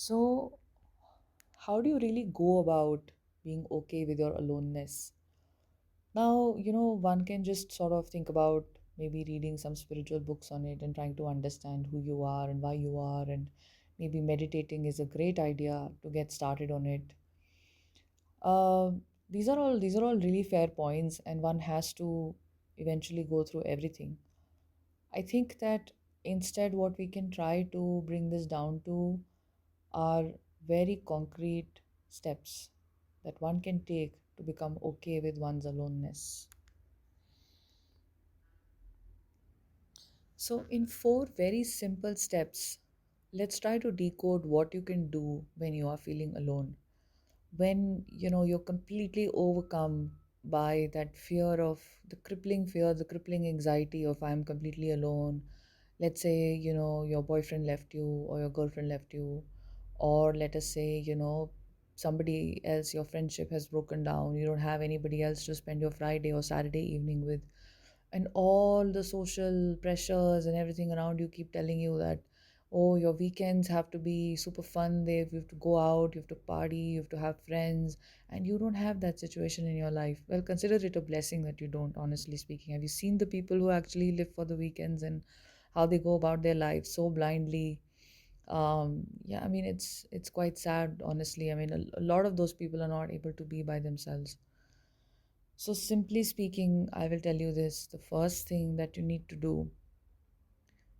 So, how do you really go about being okay with your aloneness? Now, one can just sort of think about maybe reading some spiritual books on it and trying to understand who you are and why you are, and maybe meditating is a great idea to get started on it. Uh, these are all really fair points, and one has to eventually go through everything. I think that instead, what we can try to bring this down to are very concrete steps that one can take to become okay with one's aloneness. So, in four very simple steps, let's try to decode what you can do when you are feeling alone. When you're completely overcome by that fear of the crippling anxiety of I'm completely alone. Let's say, your boyfriend left you or your girlfriend left you, or let us say, somebody else, your friendship has broken down, you don't have anybody else to spend your Friday or Saturday evening with, and all the social pressures and everything around you keep telling you that, oh, your weekends have to be super fun, you have to go out, you have to party, you have to have friends, and you don't have that situation in your life. Well, consider it a blessing that you don't, honestly speaking. Have you seen the people who actually live for the weekends and how they go about their lives so blindly? Yeah, I mean, it's quite sad, honestly. I mean, a lot of those people are not able to be by themselves. So, simply speaking, I will tell you this: the first thing that you need to do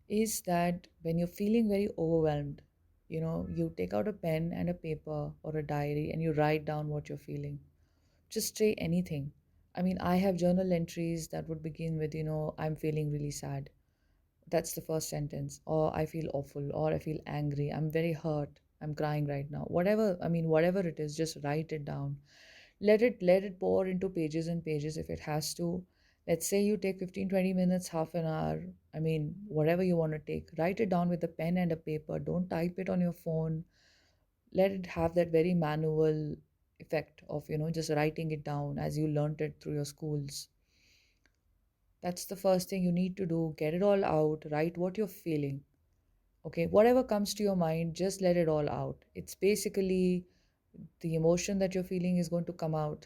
is that when you're feeling very overwhelmed, you take out a pen and a paper or a diary and you write down what you're feeling. Just say anything. I mean, I have journal entries that would begin with, I'm feeling really sad. That's the first sentence. Or I feel awful, or I feel angry, I'm very hurt, I'm crying right now. Whatever, I mean, whatever it is, just write it down. Let it pour into pages and pages if it has to. Let's say you take 15-20 minutes, half an hour, I mean, whatever you want to take. Write it down with a pen and a paper. Don't type it on your phone. Let it have that very manual effect of, just writing it down as you learnt it through your schools. That's the first thing you need to do. Get it all out. Write what you're feeling. Okay, whatever comes to your mind, just let it all out. It's basically the emotion that you're feeling is going to come out.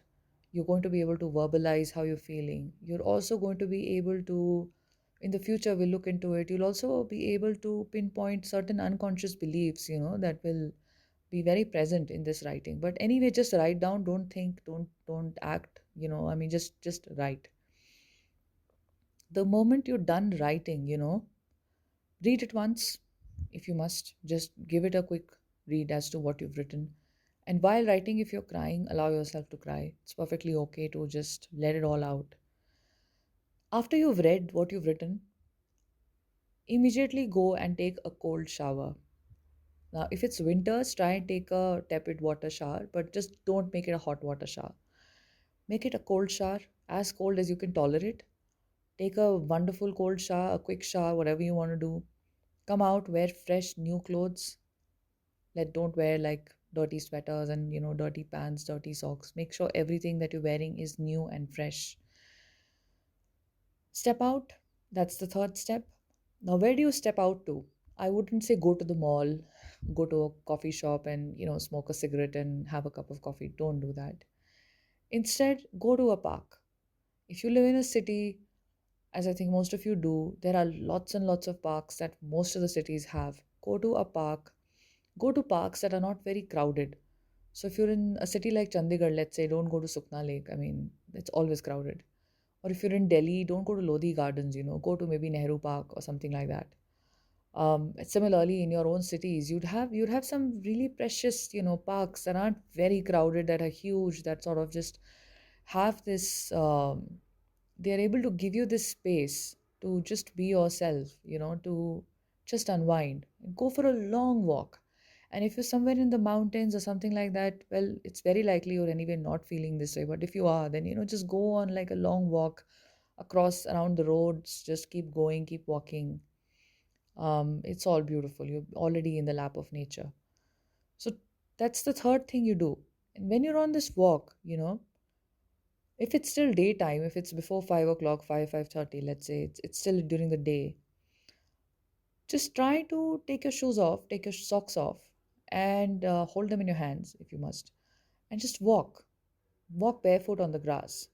You're going to be able to verbalize how you're feeling. You're also going to be able to, in the future, we'll look into it. You'll also be able to pinpoint certain unconscious beliefs, that will be very present in this writing. But anyway, just write down. Don't think. Don't act. I mean, just write. The moment you're done writing, read it once if you must. Just give it a quick read as to what you've written. And while writing, if you're crying, allow yourself to cry. It's perfectly okay to just let it all out. After you've read what you've written, immediately go and take a cold shower. Now, if it's winters, try and take a tepid water shower, but just don't make it a hot water shower. Make it a cold shower, as cold as you can tolerate. Take a wonderful cold shower, a quick shower, whatever you want to do. Come out, wear fresh new clothes. Don't wear like dirty sweaters and dirty pants, dirty socks. Make sure everything that you're wearing is new and fresh. Step out. That's the third step. Now, where do you step out to? I wouldn't say go to the mall, go to a coffee shop and smoke a cigarette and have a cup of coffee. Don't do that. Instead, go to a park. If you live in a city, as I think most of you do, there are lots and lots of parks that most of the cities have. Go to a park. Go to parks that are not very crowded. So if you're in a city like Chandigarh, let's say, don't go to Sukna Lake. I mean, it's always crowded. Or if you're in Delhi, don't go to Lodi Gardens, go to maybe Nehru Park or something like that. Similarly, in your own cities, you'd have some really precious, parks that aren't very crowded, that are huge, that sort of just have this. They are able to give you this space to just be yourself, to just unwind, go for a long walk. And if you're somewhere in the mountains or something like that, well, it's very likely you're anyway not feeling this way. But if you are, then just go on like a long walk across around the roads. Just keep going, keep walking. It's all beautiful. You're already in the lap of nature. So that's the third thing you do. And when you're on this walk, if it's still daytime, if it's before 5 o'clock, 5:30, let's say it's still during the day, just try to take your shoes off, take your socks off, and hold them in your hands if you must, and just walk barefoot on the grass.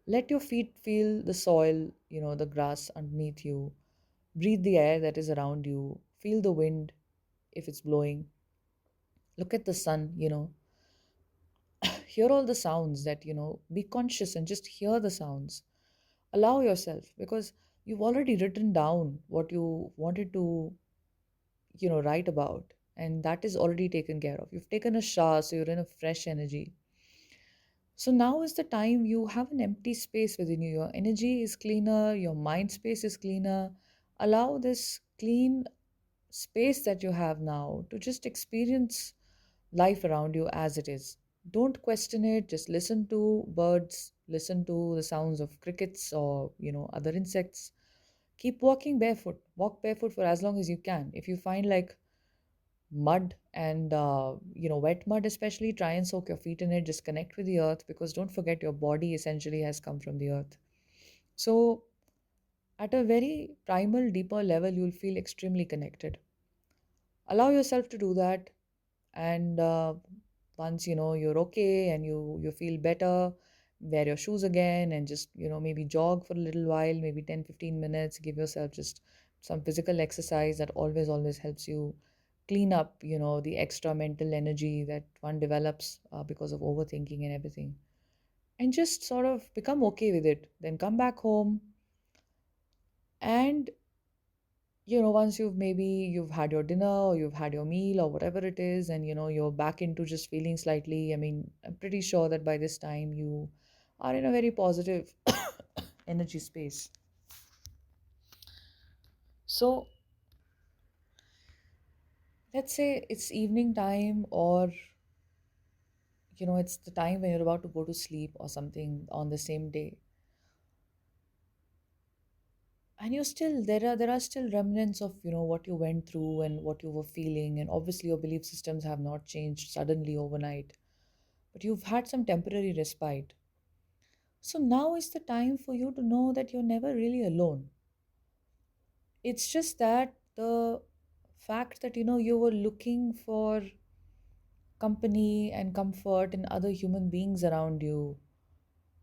Let your feet feel the soil, the grass underneath you. Breathe the air that is around you. Feel the wind if it's blowing. Look at the sun, hear all the sounds that, be conscious and just hear the sounds. Allow yourself, because you've already written down what you wanted to, write about, and that is already taken care of. You've taken a shower, so you're in a fresh energy. So now is the time. You have an empty space within you. Your energy is cleaner, your mind space is cleaner. Allow this clean space that you have now to just experience life around you as it is. Don't question it. Just listen to birds, listen to the sounds of crickets or, other insects. Keep walking barefoot. Walk barefoot for as long as you can. If you find like mud and wet mud especially, try and soak your feet in it. Just connect with the earth, because don't forget your body essentially has come from the earth. So at a very primal deeper level, you'll feel extremely connected. Allow yourself to do that, and once you're okay and you feel better, wear your shoes again and just maybe jog for a little while, maybe 10-15 minutes. Give yourself just some physical exercise. That always helps you clean up the extra mental energy that one develops because of overthinking and everything, and just sort of become okay with it. Then come back home, and once you've had your dinner or you've had your meal or whatever it is, and you're back into just feeling slightly, I mean, I'm pretty sure that by this time you are in a very positive energy space. So let's say it's evening time, or it's the time when you're about to go to sleep or something on the same day, and you're still there are still remnants of what you went through and what you were feeling, and obviously your belief systems have not changed suddenly overnight, but you've had some temporary respite. So now is the time for you to know that you're never really alone. It's just that the fact that you were looking for company and comfort in other human beings around you,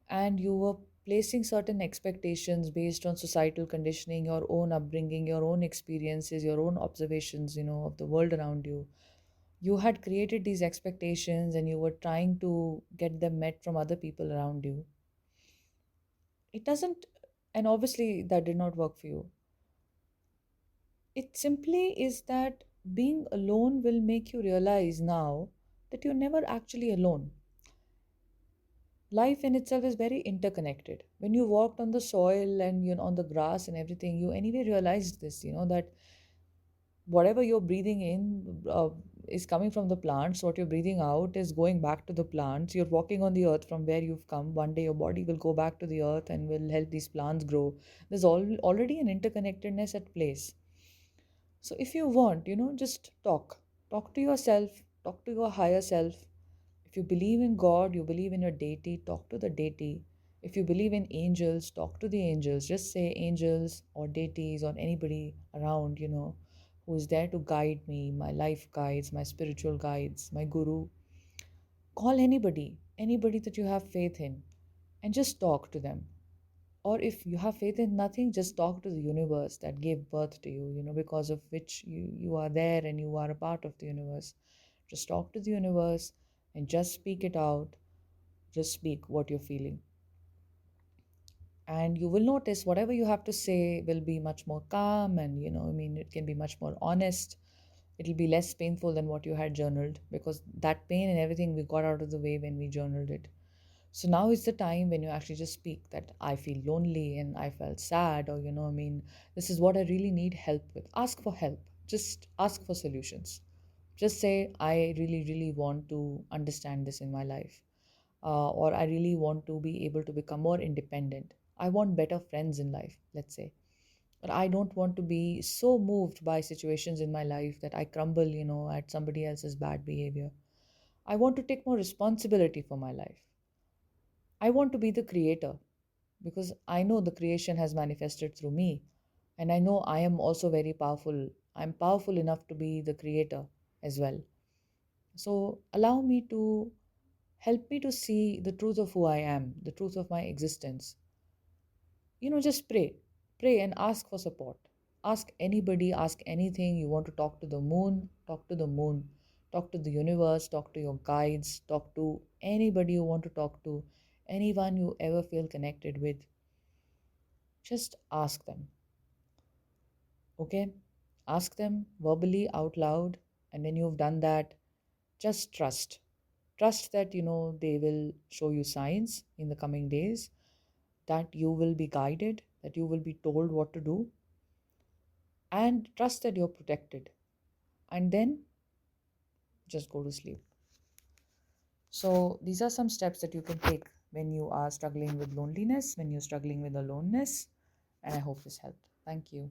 and you were placing certain expectations based on societal conditioning, your own upbringing, your own experiences, your own observations, of the world around you. You had created these expectations and you were trying to get them met from other people around you. It doesn't, and obviously that did not work for you. It simply is that being alone will make you realize now that you're never actually alone. Life in itself is very interconnected. When you walked on the soil and on the grass and everything, you anyway realized this, that whatever you're breathing in is coming from the plants. What you're breathing out is going back to the plants. You're walking on the earth from where you've come. One day your body will go back to the earth and will help these plants grow. There's already an interconnectedness at place. So if you want, just talk. Talk to yourself, talk to your higher self. If you believe in God, you believe in your deity, talk to the deity. If you believe in angels, talk to the angels. Just say angels or deities or anybody around, who is there to guide me, my life guides, my spiritual guides, my guru. Call anybody that you have faith in, and just talk to them. Or if you have faith in nothing, just talk to the universe that gave birth to you, because of which you are there and you are a part of the universe. Just talk to the universe and just speak it out. Just speak what you're feeling. And you will notice whatever you have to say will be much more calm, and I mean, it can be much more honest. It'll be less painful than what you had journaled, because that pain and everything we got out of the way when we journaled it. So now is the time when you actually just speak that I feel lonely and I felt sad, or, I mean, this is what I really need help with. Ask for help. Just ask for solutions. Just say, I really, really want to understand this in my life. Or I really want to be able to become more independent. I want better friends in life, let's say. But I don't want to be so moved by situations in my life that I crumble, at somebody else's bad behavior. I want to take more responsibility for my life. I want to be the creator, because I know the creation has manifested through me. And I know I am also very powerful. I'm powerful enough to be the creator as well. So allow me to help me to see the truth of who I am, the truth of my existence. Just pray and ask for support. Ask anybody, ask anything. You want to talk to the moon, talk to the moon, talk to the universe, talk to your guides, talk to anybody you want to talk to, anyone you ever feel connected with. Just ask them, okay? Ask them verbally out loud. And when you've done that, just trust. Trust that, they will show you signs in the coming days, that you will be guided, that you will be told what to do, and trust that you're protected. And then just go to sleep. So, these are some steps that you can take when you are struggling with loneliness, when you're struggling with aloneness. And I hope this helped. Thank you.